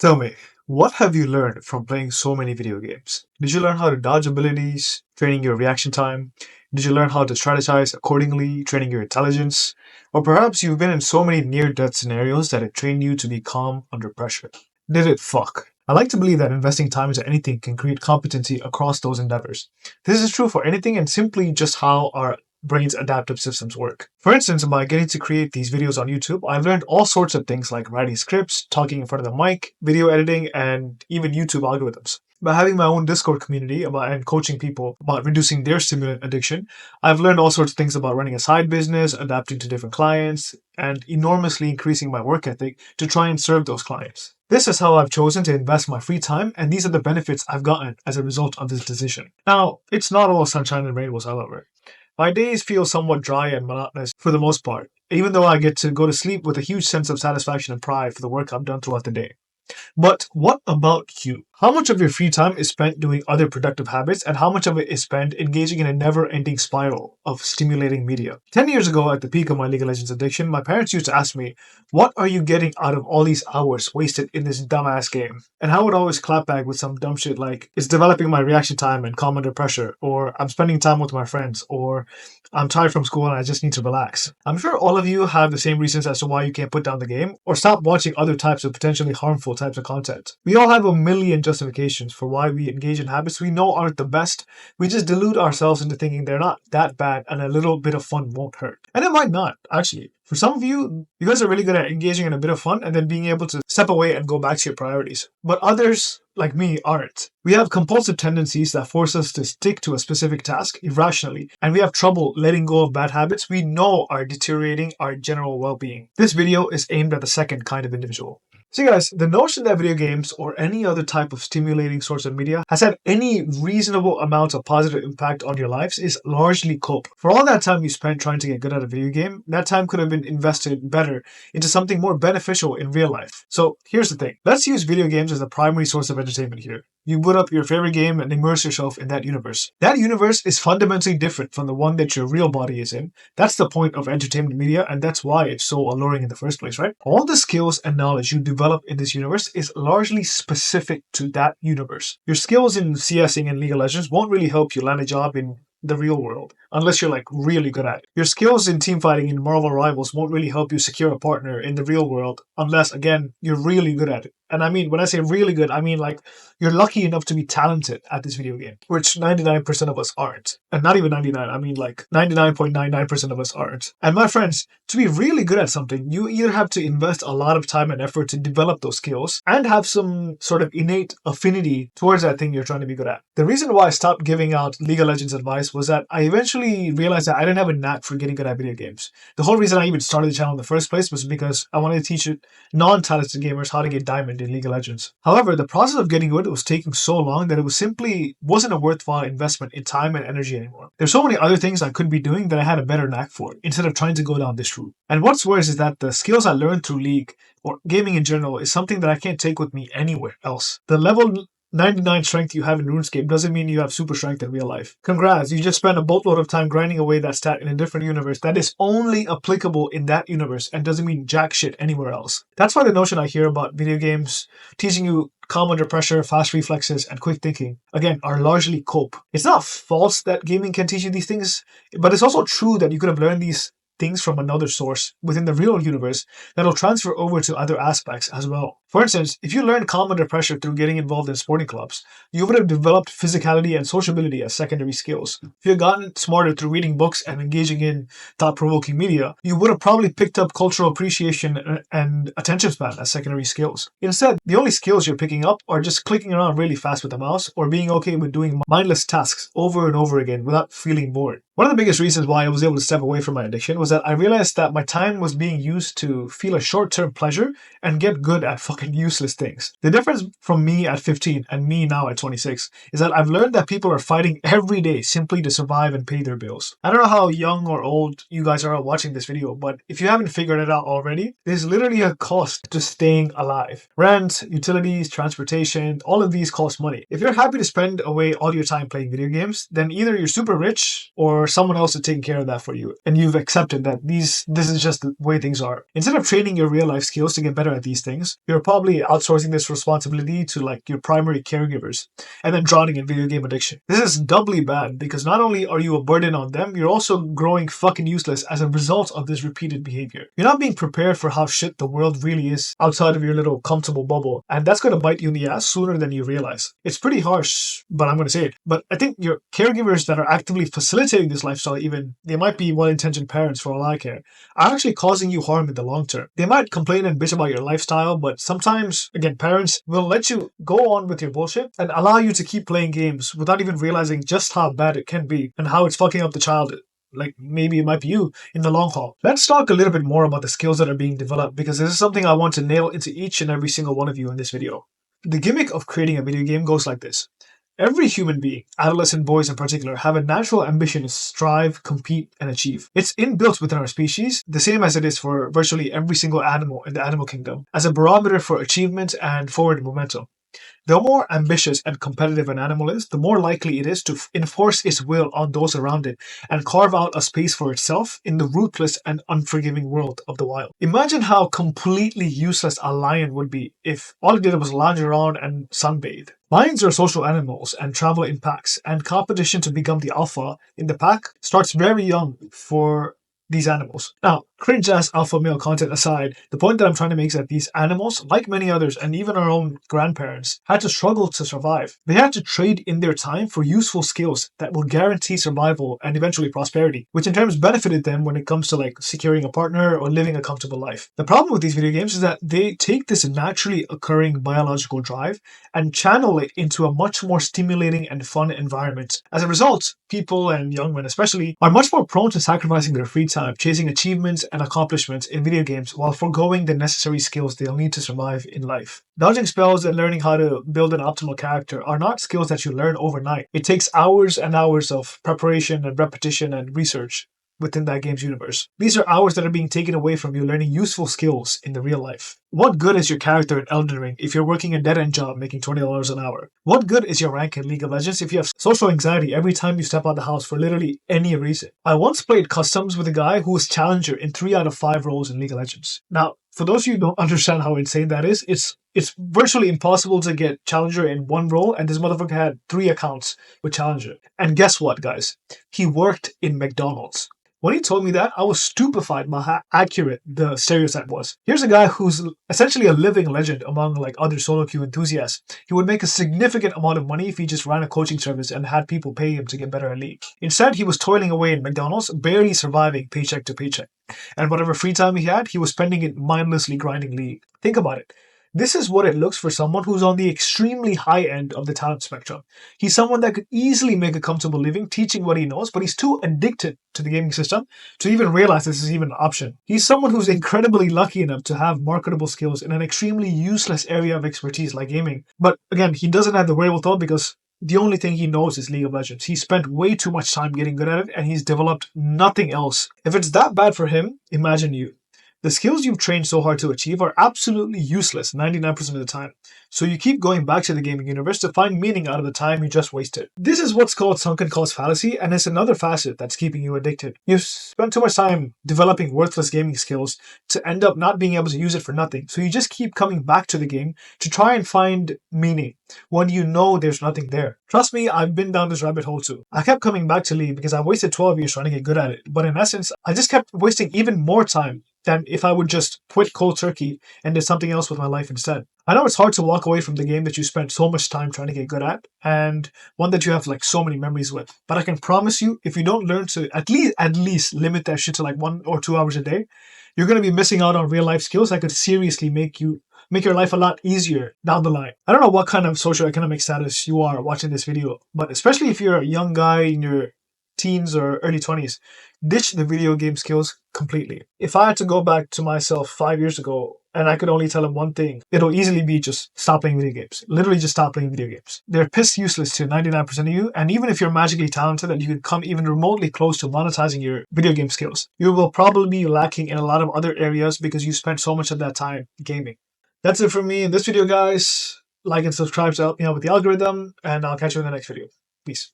Tell me, what have you learned from playing so many video games? Did you learn how to dodge abilities, training your reaction time? Did you learn how to strategize accordingly, training your intelligence? Or perhaps you've been in so many near-death scenarios that it trained you to be calm under pressure. Did it fuck? I like to believe that investing time into anything can create competency across those endeavors. This is true for anything and simply just how our brain's adaptive systems work. For instance, by getting to create these videos on YouTube, I've learned all sorts of things like writing scripts, talking in front of the mic, video editing, and even YouTube algorithms. By having my own Discord community and coaching people about reducing their stimulant addiction, I've learned all sorts of things about running a side business, adapting to different clients, and enormously increasing my work ethic to try and serve those clients. This is how I've chosen to invest my free time, and these are the benefits I've gotten as a result of this decision. Now, it's not all sunshine and rainbows, however. My days feel somewhat dry and monotonous for the most part, even though I get to go to sleep with a huge sense of satisfaction and pride for the work I've done throughout the day. But what about you? How much of your free time is spent doing other productive habits, and how much of it is spent engaging in a never-ending spiral of stimulating media? 10 years ago, at the peak of my League of Legends addiction, my parents used to ask me, what are you getting out of all these hours wasted in this dumbass game? And I would always clap back with some dumb shit like, it's developing my reaction time and calm under pressure, or I'm spending time with my friends, or I'm tired from school and I just need to relax. I'm sure all of you have the same reasons as to why you can't put down the game or stop watching other types of potentially harmful types of content. We all have a million justifications for why we engage in habits we know aren't the best. We just delude ourselves into thinking they're not that bad and a little bit of fun won't hurt. And it might not, actually. For some of you, you guys are really good at engaging in a bit of fun and then being able to step away and go back to your priorities. But others, like me, aren't. We have compulsive tendencies that force us to stick to a specific task irrationally, and we have trouble letting go of bad habits we know are deteriorating our general well-being. This video is aimed at the second kind of individual. See guys, the notion that video games or any other type of stimulating source of media has had any reasonable amount of positive impact on your lives is largely cope. For all that time you spent trying to get good at a video game, that time could have been invested better into something more beneficial in real life. So here's the thing. Let's use video games as the primary source of entertainment here. You boot up your favorite game and immerse yourself in that universe. That universe is fundamentally different from the one that your real body is in. That's the point of entertainment media, and that's why it's so alluring in the first place, right? All the skills and knowledge you develop in this universe is largely specific to that universe. Your skills in CSing and League of Legends won't really help you land a job in the real world, unless you're like really good at it. Your skills in team fighting in Marvel Rivals won't really help you secure a partner in the real world, unless, again, you're really good at it. And I mean, when I say really good, I mean like you're lucky enough to be talented at this video game, which 99% of us aren't. And not even 99, I mean like 99.99% of us aren't. And my friends, to be really good at something, you either have to invest a lot of time and effort to develop those skills and have some sort of innate affinity towards that thing you're trying to be good at. The reason why I stopped giving out League of Legends advice was that I eventually realized that I didn't have a knack for getting good at video games. The whole reason I even started the channel in the first place was because I wanted to teach non-talented gamers how to get diamond in League of Legends. However, the process of getting good was taking so long that it was simply wasn't a worthwhile investment in time and energy anymore. There's so many other things I could be doing that I had a better knack for instead of trying to go down this route. And what's worse is that the skills I learned through League or gaming in general is something that I can't take with me anywhere else. The level 99 strength you have in RuneScape doesn't mean you have super strength in real life. Congrats, you just spent a boatload of time grinding away that stat in a different universe that is only applicable in that universe and doesn't mean jack shit anywhere else. That's why the notion I hear about video games teaching you calm under pressure, fast reflexes, and quick thinking, again, are largely cope. It's not false that gaming can teach you these things, but it's also true that you could have learned these things from another source within the real universe that'll transfer over to other aspects as well. For instance, if you learned calm under pressure through getting involved in sporting clubs, you would have developed physicality and sociability as secondary skills. If you had gotten smarter through reading books and engaging in thought-provoking media, you would have probably picked up cultural appreciation and attention span as secondary skills. Instead, the only skills you're picking up are just clicking around really fast with the mouse or being okay with doing mindless tasks over and over again without feeling bored. One of the biggest reasons why I was able to step away from my addiction was that I realized that my time was being used to feel a short-term pleasure and get good at fucking useless things. The difference from me at 15 and me now at 26 is that I've learned that people are fighting every day simply to survive and pay their bills. I don't know how young or old you guys are watching this video, but if you haven't figured it out already, there's literally a cost to staying alive. Rent, utilities, transportation, all of these cost money. If you're happy to spend away all your time playing video games, then either you're super rich or for someone else to take care of that for you. And you've accepted that this is just the way things are. Instead of training your real life skills to get better at these things, you're probably outsourcing this responsibility to like your primary caregivers and then drowning in video game addiction. This is doubly bad because not only are you a burden on them, you're also growing fucking useless as a result of this repeated behavior. You're not being prepared for how shit the world really is outside of your little comfortable bubble, and that's going to bite you in the ass sooner than you realize. It's pretty harsh, but I'm going to say it. But I think your caregivers that are actively facilitating this lifestyle, even they might be well-intentioned parents for all I care, are actually causing you harm in the long term. They might complain and bitch about your lifestyle, but sometimes, again, parents will let you go on with your bullshit and allow you to keep playing games without even realizing just how bad it can be and how it's fucking up the child. Like maybe it might be you in the long haul. Let's talk a little bit more about the skills that are being developed, because this is something I want to nail into each and every single one of you in this video. The gimmick of creating a video game goes like this. Every human being, adolescent boys in particular, have a natural ambition to strive, compete, and achieve. It's inbuilt within our species, the same as it is for virtually every single animal in the animal kingdom, as a barometer for achievement and forward momentum. The more ambitious and competitive an animal is, the more likely it is to enforce its will on those around it and carve out a space for itself in the ruthless and unforgiving world of the wild. Imagine how completely useless a lion would be if all it did was lounge around and sunbathe. Lions are social animals and travel in packs, and competition to become the alpha in the pack starts very young for these animals. Now, cringe-ass alpha male content aside, the point that I'm trying to make is that these animals, like many others and even our own grandparents, had to struggle to survive. They had to trade in their time for useful skills that will guarantee survival and eventually prosperity, which in turn benefited them when it comes to like securing a partner or living a comfortable life. The problem with these video games is that they take this naturally occurring biological drive and channel it into a much more stimulating and fun environment. As a result, people, and young men especially, are much more prone to sacrificing their free time, chasing achievements and accomplishments in video games while foregoing the necessary skills they'll need to survive in life. Dodging spells and learning how to build an optimal character are not skills that you learn overnight. It takes hours and hours of preparation and repetition and research within that game's universe. These are hours that are being taken away from you learning useful skills in the real life. What good is your character in Elden Ring if you're working a dead-end job making $20 an hour? What good is your rank in League of Legends if you have social anxiety every time you step out the house for literally any reason? I once played customs with a guy who was challenger in 3 out of 5 roles in League of Legends. Now, for those of you who don't understand how insane that is, it's virtually impossible to get challenger in one role, and this motherfucker had 3 accounts with challenger. And guess what, guys? He worked in McDonald's. When he told me that, I was stupefied by how accurate the stereotype was. Here's a guy who's essentially a living legend among like other solo queue enthusiasts. He would make a significant amount of money if he just ran a coaching service and had people pay him to get better at League. Instead, he was toiling away in McDonald's, barely surviving paycheck to paycheck. And whatever free time he had, he was spending it mindlessly grinding League. Think about it. This is what it looks for someone who's on the extremely high end of the talent spectrum. He's someone that could easily make a comfortable living teaching what he knows, but he's too addicted to the gaming system to even realize this is even an option. He's someone who's incredibly lucky enough to have marketable skills in an extremely useless area of expertise like gaming. But again, he doesn't have the wherewithal because the only thing he knows is League of Legends. He spent way too much time getting good at it, and he's developed nothing else. If it's that bad for him, imagine you. The skills you've trained so hard to achieve are absolutely useless 99% of the time. So you keep going back to the gaming universe to find meaning out of the time you just wasted. This is what's called sunken cost fallacy, and it's another facet that's keeping you addicted. You've spent too much time developing worthless gaming skills to end up not being able to use it for nothing. So you just keep coming back to the game to try and find meaning when you know there's nothing there. Trust me, I've been down this rabbit hole too. I kept coming back to League because I wasted 12 years trying to get good at it. But in essence, I just kept wasting even more time than if I would just quit cold turkey and did something else with my life instead. I know it's hard to walk away from the game that you spent so much time trying to get good at, and one that you have like so many memories with. But I can promise you, if you don't learn to at least limit that shit to like 1 or 2 hours a day, you're going to be missing out on real life skills that could seriously make your life a lot easier down the line. I don't know what kind of socioeconomic status you are watching this video, but especially if you're a young guy in your teens or early 20s, ditch the video game skills completely. If I had to go back to myself 5 years ago and I could only tell him one thing, it'll easily be just stop playing video games. Literally just stop playing video games. They're piss useless to 99% of you, and even if you're magically talented and you can come even remotely close to monetizing your video game skills, you will probably be lacking in a lot of other areas because you spent so much of that time gaming. That's it from me in this video, guys. Like and subscribe to help me out with the algorithm, and I'll catch you in the next video. Peace.